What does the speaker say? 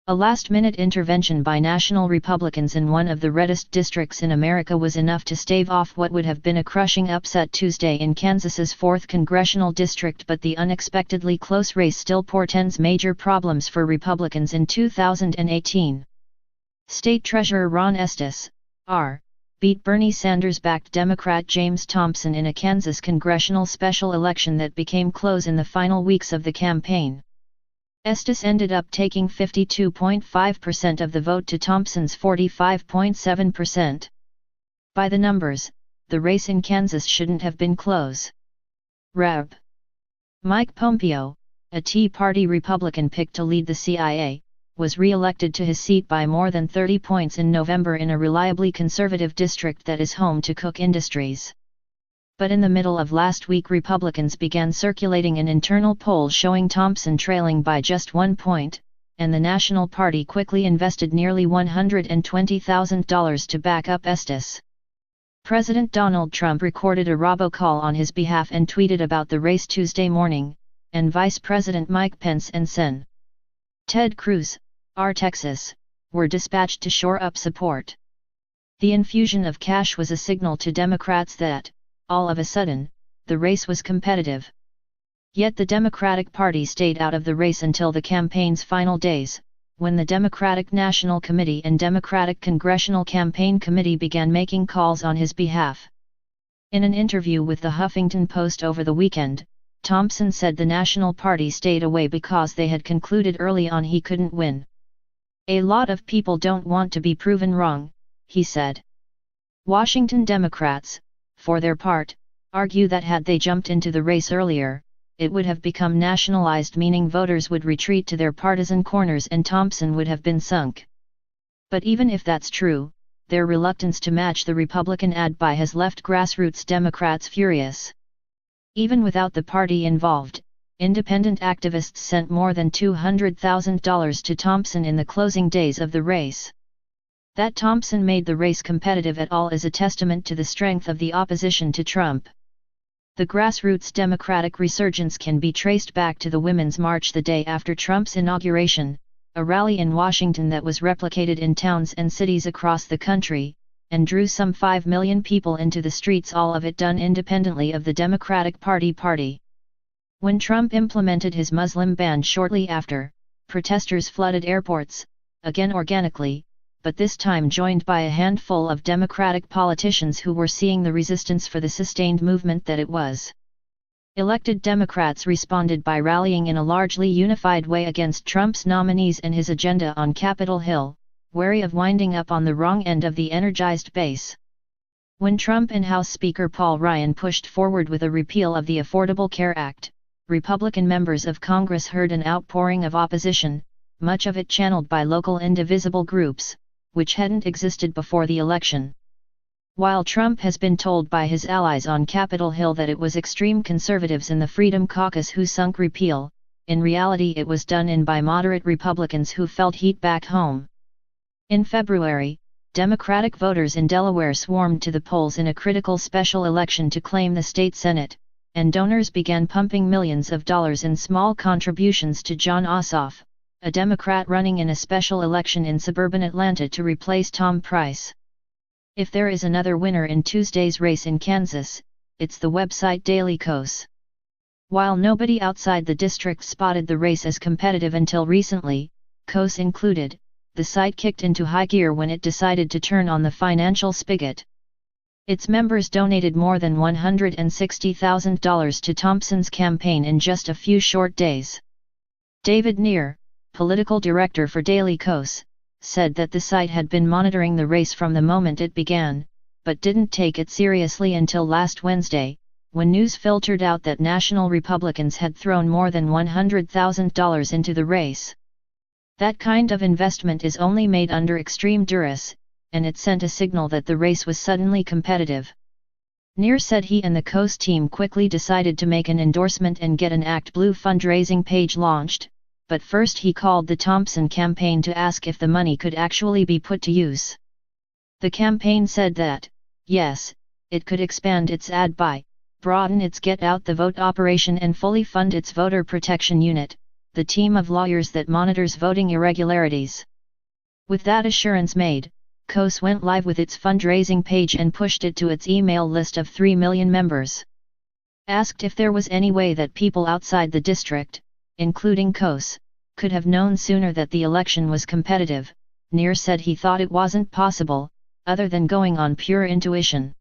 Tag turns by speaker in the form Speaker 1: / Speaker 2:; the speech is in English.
Speaker 1: A last-minute intervention by national Republicans in one of the reddest districts in America was enough to stave off what would have been a crushing upset Tuesday in Kansas's 4th Congressional District, but the unexpectedly close race still portends major problems for Republicans in 2018. State Treasurer Ron Estes, R., beat Bernie Sanders-backed Democrat James Thompson in a Kansas congressional special election that became close in the final weeks of the campaign. Estes ended up taking 52.5% of the vote to Thompson's 45.7%. By the numbers, the race in Kansas shouldn't have been close. Rep. Mike Pompeo, a Tea Party Republican picked to lead the CIA, was re-elected to his seat by more than 30 points in November in a reliably conservative district that is home to Koch Industries. But in the middle of last week, Republicans began circulating an internal poll showing Thompson trailing by just 1 point, and the National Party quickly invested nearly $120,000 to back up Estes. President Donald Trump recorded a robocall on his behalf and tweeted about the race Tuesday morning, and Vice President Mike Pence and Sen. Ted Cruz, R. Texas, were dispatched to shore up support. The infusion of cash was a signal to Democrats that, all of a sudden, the race was competitive. Yet the Democratic Party stayed out of the race until the campaign's final days, when the Democratic National Committee and Democratic Congressional Campaign Committee began making calls on his behalf. In an interview with the Huffington Post over the weekend, Thompson said the National Party stayed away because they had concluded early on he couldn't win. "A lot of people don't want to be proven wrong," he said. Washington Democrats, for their part, argue that had they jumped into the race earlier, it would have become nationalized, meaning voters would retreat to their partisan corners and Thompson would have been sunk. But even if that's true, their reluctance to match the Republican ad buy has left grassroots Democrats furious. Even without the party involved, independent activists sent more than $200,000 to Thompson in the closing days of the race. That Thompson made the race competitive at all is a testament to the strength of the opposition to Trump. The grassroots Democratic resurgence can be traced back to the Women's March the day after Trump's inauguration, a rally in Washington that was replicated in towns and cities across the country, and drew some 5 million people into the streets, all of it done independently of the Democratic Party. When Trump implemented his Muslim ban shortly after, protesters flooded airports, again organically, but this time joined by a handful of Democratic politicians who were seeing the resistance for the sustained movement that it was. Elected Democrats responded by rallying in a largely unified way against Trump's nominees and his agenda on Capitol Hill, wary of winding up on the wrong end of the energized base. When Trump and House Speaker Paul Ryan pushed forward with a repeal of the Affordable Care Act, Republican members of Congress heard an outpouring of opposition, much of it channeled by local indivisible groups, which hadn't existed before the election. While Trump has been told by his allies on Capitol Hill that it was extreme conservatives in the Freedom Caucus who sunk repeal, in reality it was done in by moderate Republicans who felt heat back home. In February, Democratic voters in Delaware swarmed to the polls in a critical special election to claim the state Senate, and donors began pumping millions of dollars in small contributions to Jon Ossoff, a Democrat running in a special election in suburban Atlanta to replace Tom Price. If there is another winner in Tuesday's race in Kansas, it's the website Daily Kos. While nobody outside the district spotted the race as competitive until recently, Kos included, the site kicked into high gear when it decided to turn on the financial spigot. Its members donated more than $160,000 to Thompson's campaign in just a few short days. David Neer, political director for Daily Kos, said that the site had been monitoring the race from the moment it began, but didn't take it seriously until last Wednesday, when news filtered out that national Republicans had thrown more than $100,000 into the race. That kind of investment is only made under extreme duress, and it sent a signal that the race was suddenly competitive. Neer said he and the Kos team quickly decided to make an endorsement and get an Act Blue fundraising page launched, but first he called the Thompson campaign to ask if the money could actually be put to use. The campaign said that, yes, it could expand its ad buy, broaden its Get Out the Vote operation and fully fund its voter protection unit, the team of lawyers that monitors voting irregularities. With that assurance made, Koch went live with its fundraising page and pushed it to its email list of 3 million members. Asked if there was any way that people outside the district, including Koch, could have known sooner that the election was competitive, Neer said he thought it wasn't possible, other than going on pure intuition.